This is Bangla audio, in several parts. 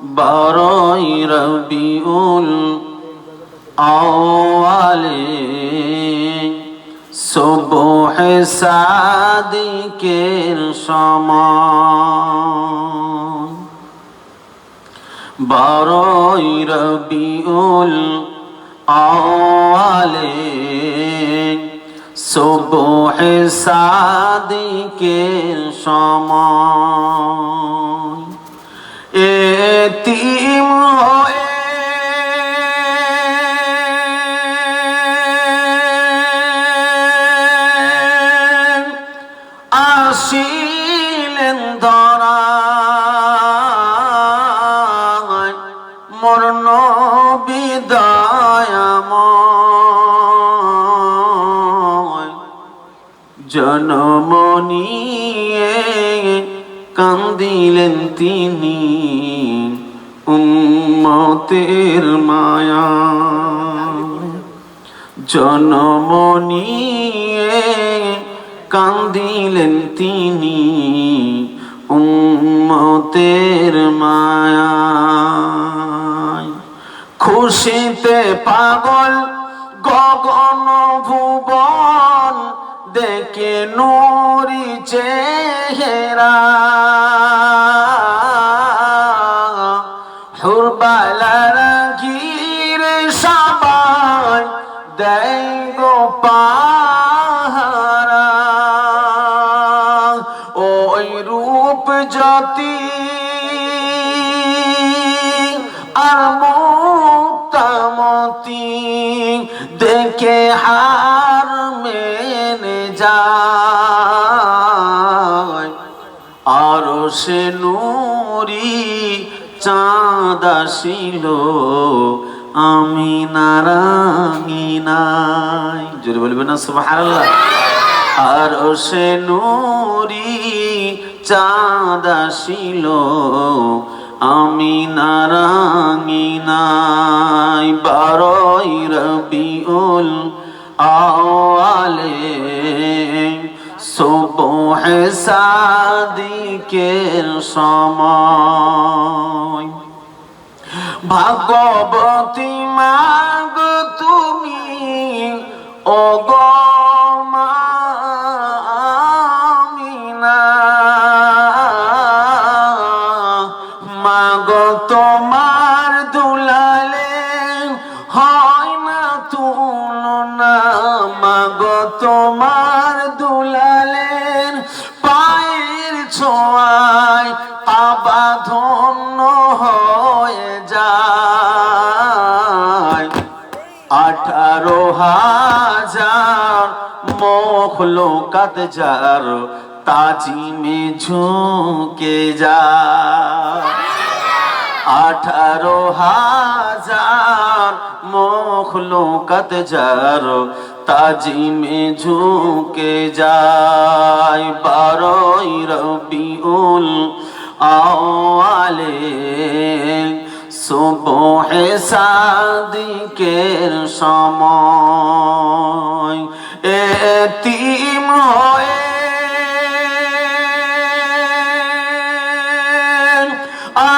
বারোই রবিউল আউয়ালে সুবহে সাদিকের সমান। বারোই রবিউল আউয়ালে সুবহে সাদিকের সমান। এতিম হয়ে আসিলেন ধরায় মোর নবী দয়াময়। জনম নিয়ে কান্দিলেন তিনি উম্মতের মায়া। জনম নিয়ে কান্দিলেন তিনি উম্মতের মায়া। খুশিতে পাগল গগন ভুবন দেখে নূরি চেহারা। হুরবালারা ঘিরে সবাই দেয় গো পাহারা। ওই রূপ জ্যোতি আর মুক্তামতি দেখে হার মেনে যায়। আরো সে নূরি চাঁদ আসিল আমিনার আঙিনায়। জোরে বলবেন না সুবহানাল্লাহ। আরো সে নূরি চাঁদ আসিল আমিনার আঙিনায়। বারোই রবিউল আউয়ালে সুবহে সাদিকের সময়। ভাগ্যবতী মাগ তুমি ওগো মা আমিনা। মাগো তোমার দুলালে হয় না তুলনা। মাগো তোমার দুলালের পায়ের ছোঁয়ায় কাবা ধন্য হয়ে যায়। 18,000 মখলুকাত যার তাজিমে ঝুঁকে যায়। 18,000 মখলুকাত যার তাজিমে ঝুঁকে যায়। বারোই রবিউল আউয়ালে সুবহে সাদিকের সময়। এতিম হয়ে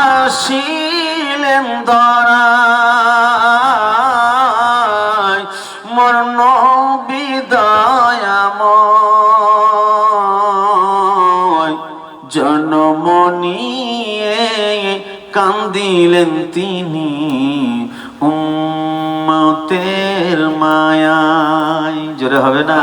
আসিলেন ধরায় মোর নবী দয়াময়। জনম নিয়ে কান্দিলেন তিনি উম্মতের মায়ায়। জোরে হবে না?